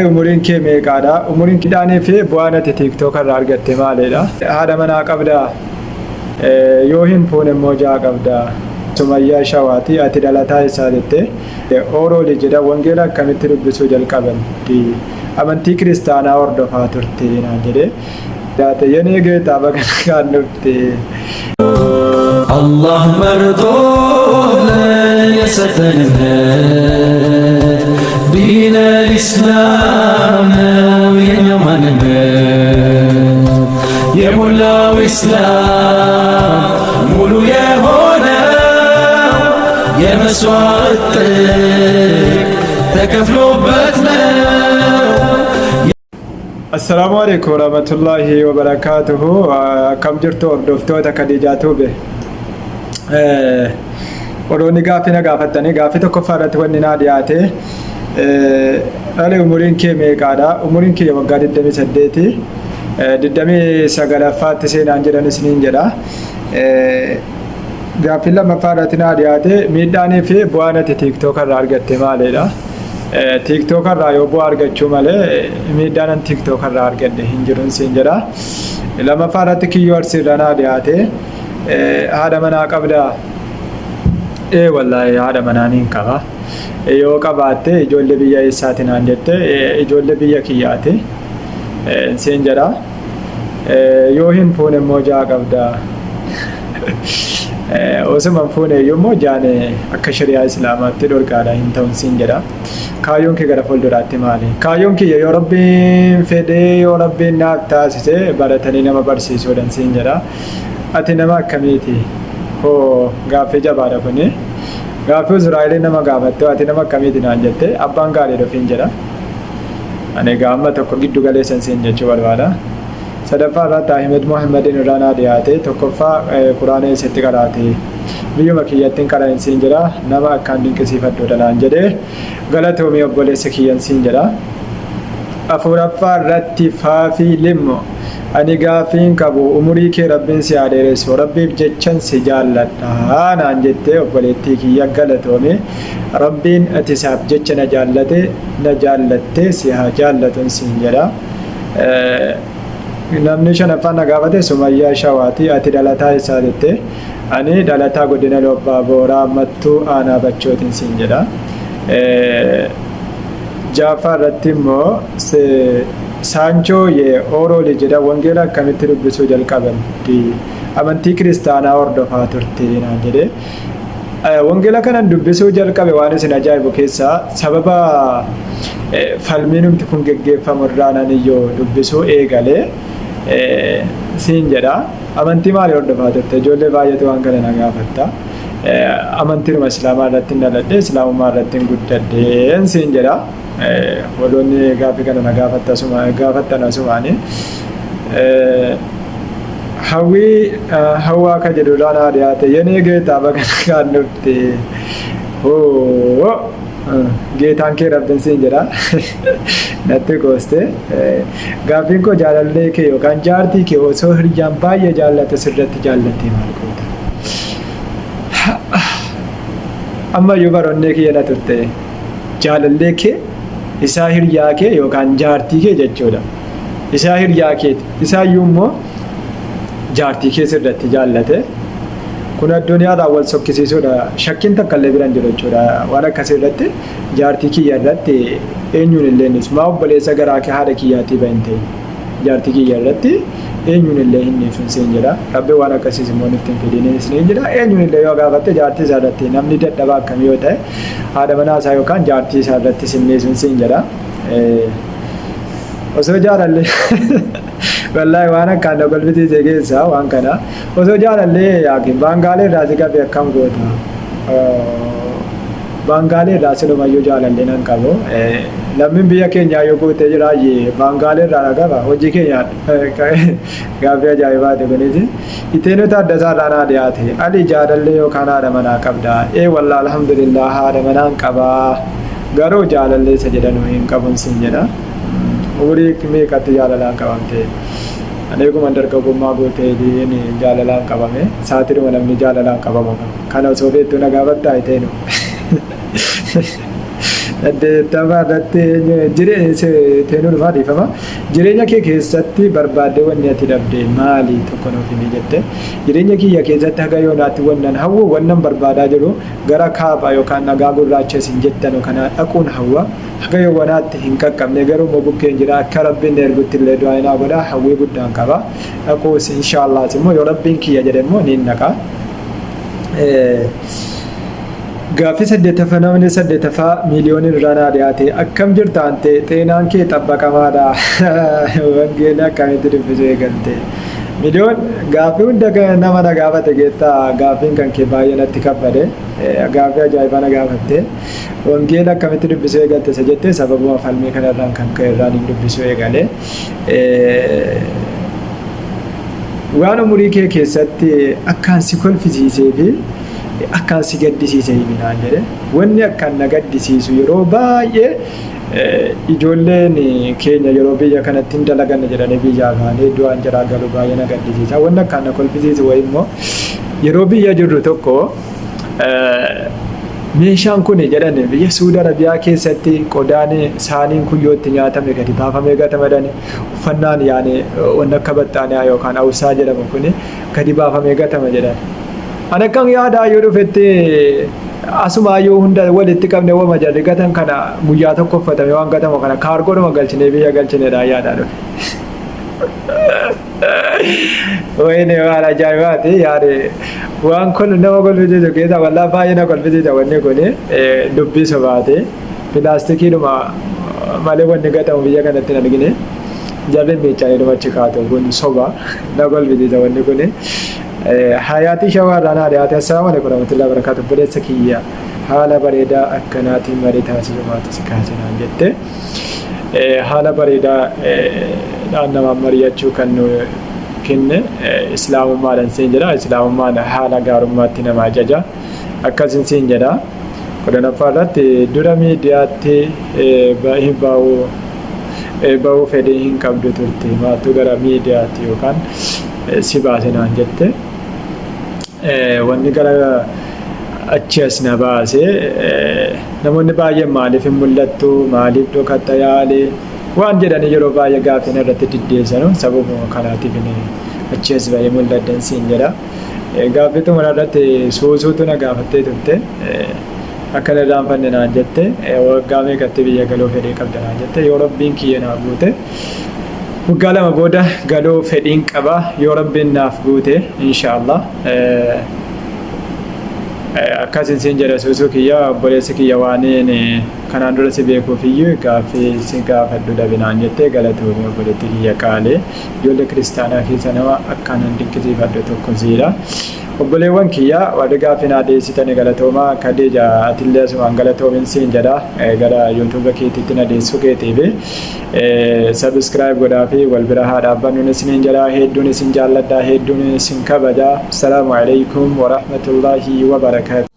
Umuriin kee meeqaadha? Umuriin kidhaanii fi bu'aan ati TikTok irraa argatte maalidha? Haadha manaa qabdaa? Yoo hin fuune immoo ja'a qabdaa? Sumayyaa Shawaati ati dhalataa isaa jettee Oorooli jedha wangeela akkamitti dubbisuu jalqaban? Amantii kiristaanaa hordofaa turte naan jedhee daate yenee geetaa bakka kan dhufte. Allah mardoo የሰጠን دين الإسلام የኛ ማንነት የሞላው ኢስላም ሙሉ የሆነው የመስዋዕት ጥግ ተከፍሎበት ነው። السلام عليكم ورحمة الله وبركاته. كم جرتو ordoftoota Khadijaa Tube. Orooni gaafii na gaafattanii gaafii tokkoffaa irratti wanni naa dhiyaate umuriin kee meeqaadha? Umuriin kee waggaa 28 29ffaatti seenaan jedhan isiniin jedha. Gaafii lammaffaa irratti naa dhiyaate miidhaanii fi bu'aan ati TikTok irraa argatte maalidha? TikTok irraa yoo bu'aa argachuu malee miidhaan TikTok irraa argadde hin jiru siin jedha. Lammaffaa irratti kiyyoo arsiirra naa dhiyaate haadha manaa qabdaa? Wallahi haadha manaa niin qaba. Yoo qabaatte ijoollee biyya eessaati naan jette ijoollee biyya kiyyaati siin jedha. Yoo hin fuune immoo ja'a qabdaa? Osuma hin fuune immoo jaane akka shari'aa islaamaatti dhorkaadha hin ta'uun siin jedha. Kaayyoon kee gara fuulduraatti maali? Kaayyoon kiyya yoo rabbiin fedhee yoo rabbiin naaf taasise baratanii nama barsiisuudhaan siin jedha. Ati nama akkamiiti? Gaaffii jabaadha kuni. Gaaffii Israa'eliin nama gaafatte ati nama akkamiiti naan jette abbaan gaarii dhufiin jedha. Ani gaamma tokko giddu galeessan siin jechuu barbaada. Sadaffaa irratti Ahmed Muhammadin irraa naa dhiyaate tokkoffaa Quraana eessatti qaraate biyyuma kiyyattiin qara'in siin jedha. Nama akkaan dinqisiifadhuudha naan jedhee galatoomii obboleessa kiyyan siin jedha. Afuraffaa irratti Faafii Limmo ani gaafiin qabu umurii kee rabbiin si adeeressu rabbiif jechan si jaalladha naan jettee obboleettii kiyya galatoome rabbiin ati isaaf jecha na jaallatte si haa jaallatun siin jedha. Namni shanaffaan na gaafate Sumayyaa Shawaati ati dhalataa isaa jette ani dhalataa godina Lobbaa Booraa Mattuu Aanaa Bachootiin siin jedha. Jaaffaa irratti immoo Saanchoo Oorooli jedha wangeela akkamitti dubbisuu jalqaban? Amantii kiristaanaa hordofaa turte naan jedhee wangeela kanan dubbisuu jalqabe waan isin ajaa'ibu keessaa sababa falmiin humti kun geggeeffamu irraa nan iyyoo dubbisuu eegalee siin jedha. Amantii maalii hordofaa turte? Ijoollee baay'eetu waan kana na gaafatta. Amantiinuma islaamaa irratti hin dhaladhe islaamummaa irratti hin guddadheen siin jedha. Waloonni gaaffii kana na gaafattan asumaani. Hawwaa akka jedhu irraa naa dhiyaate yenee geetaa bakka kan dhufte geetaan kee rabbiin siin jedha. Natti gooste gaaffiin koo jaalallee kee yookaan jaartii kee osoo hiriyyaan baay'ee jaallate sirratti jaallattee maal goota? Ammayyuu baronnee kiyya na turte jaalallee kee isaa hiriyaa kee yookaan jaartii kee jechuudha. Isaa hiriyaa keeti. Isaayyuu immoo jaartii kee sirratti jaallate. Kun addunyaadhaan wal sokkisiisuudha. Shakkiin takka illee biraan jiru jechuudha. Waan akkasii irratti jaartii kiyya irratti eenyuun illee innis maa obboleessa garaa kee haadha kiyyaatii bahin ta'e jaartii kiyya irratti eenyuun illee hin dhiifin siin jedha. Rabbi waan akkasiis immoo nutti hin fidin siin jedha. Eenyuun illee yoo gaafatte jaartii isaa irratti namni dadhabaa akkamii yoo ta'e haadha manaa isaa yookaan jaartii isaa irratti sinneesuun siin jedha. Osoo jaalallee wallaahi waan akkaan na golbisiise keessaa waan kana osoo jaalallee yaakiin baangaalee irraa si qabe akkam goota? Baangaalee irraa silumayyuu jaalallee nan qabu. Lammiin biyya keenyaa yoo guutee jiraayyee baangaalee irraa qaba hojii keenya gaaffii ajaa'ibaati kunis. Iteenota adda isaa irraa naa dhiyaate ati jaalallee yookaan haadha manaa qabdaa? Wallaahi alhamdulillah haadha manaan qabaa garuu jaalallee isa jedhanuu hin qabun siin jedha. Umurii meeqatti jaalalaan qabamte? Ani eeguma dargaggummaa guutee jaalalaan qabame saatiruma namni jaalalaan qabamu kana osoo beektuu na gaafattaa iteenu. saddeettamaarratti teenuu dhufaa dhiifama. Jireenya kee keessatti barbaadde wanni ati dhabde maali tokko nuuf himi jette. Jireenya kiyya keessatti haga yoonaatti wannan hawwu wannan barbaadaa jiru gara kaabaa yookaan nagaa gurraacha isin jettan kana dhaquun hawwa. Haga yoonaatti hin qaqqabne garuu bukkeen jira akka rabbiin ergutti illee du'aa godha hawwii guddaan qaba. Dhaquus inshaallah immoo yoo rabbiin kiyya jedhe immoo ni naqa. Gaaffii saddeettaffaa namni saddeettaffaa miiliyoonii irraa naa dhiyaate akkam jirtaan ta'e xeenaan kee xabbaqamaadha wangeela akkamitti dubbisu eegalte miliyoon gaaffii hunda nama na gaafate geettaa gaaffiin kan kee baay'ee natti kabbade gaaffii ajaa'ibaa na gaafatte wangeela akkamitti dubbisu eegalte isa jettee sababuma falmii kanarraan kan ka'e irraan hin dubbisu eegale waan umurii kee keessatti akkaan si kolfisiisee fi akkaan si gaddisiise himinaan jedhe wanni akkaan na gaddisiisu yeroo baay'ee ijoolleen keenya yeroo biyya kanatti hin dalaganne jedhanii biyya afaanii du'aan jiraa galu baay'ee na gaddisiisa wanni akkaan na kolfisiisu wayi immoo yeroo biyya jirru tokko meeshaan kun jedhan biyya Suudi Arabiyaa keessatti qodaan saaniin kun yoo itti nyaatame gadi baafamee gatamadani uffannaan yaane wanni akka baxxaanaa yookaan awusaa jedhamu kun gadi baafamee gatama jedhan. Ana kan yaada yoo dhufetti asuma yoo hunda walitti qabne wama jarri gatan kana guyyaa tokko uffatame waan gatamu kana kaargoodhuma galchinee biyya galchineedha yaada dhufe. Wayne waan ajaa'ibaati yaade waan kun nama kolfisiisu keessa wallaa baay'ee na kolfisiisa wanni kun dubbii sobaate pilaastikiidhuma malee wanni gatamu biyya kanatti hin argine jarri miiccanii dhumachi kaatu kun soba na kolfisiisa wanni kun. Hayati shawarraan haadhaati assalamu alaikum warahmatullahi wabarakatuh buleessa kiyya haala bareedaa akkanaatiin marii taasisumaatu si kaasinaan jette haala bareedaa dhaan nama mari'achuu kan nu kenne islaamummaadhaan siin jedha islaamummaan haala gaarummaatti nama ajaja akkasin siin jedha kudhanaffaa irratti dura miidiyaatti bahuu fedhii hin qabdu turte maattuu gara miidiyaatti yookaan si baasinaan jette wanni gara achi as na baase namoonni baay'een maaliif hin mul'attu maaliif dhokatta yaale waan jedhanii yeroo baay'ee gaaffii irratti diddeessanu sababuma kanaatiif achi as bahee mul'addan siin jedha gaaffii xumura irratti suusuutu na gaafattee turte akkana irraanfanne naan jette waggaa meeqatti biyya galuu fedhii qabda naan jette yoo rabbiin kiyya naaf guute waggaa lama booda galuu fedhiin qaba yoo rabbiin naaf guute inshaallah akkasin siin jedha suusuu kiyya obboleessi kiyya waaniin kanaan dura si beekuuf iyyuu gaaffii si gaafadhu dhabinaan jettee galatoomii obboleetti kiyya qaalee ijoollee kiristaanaa keessa nama akkanaan dinqisiifadhu tokko siidha. Obboleewwan kiyya warri gaaffii naa dhiyeessitan galatoomaa kadeeja atillee asumaan galatoomiin siin jedha gara yuutuuba keetiitti na dhiyeessuu keetiifi sabiskiraayib godhaa fi wal bira haa dhaabbannuun isiniin jedha hedduun isin jaalladhaa hedduun isin kabajaa. Assalaamu alaikum wa rahmatullaahi wa barakaatu.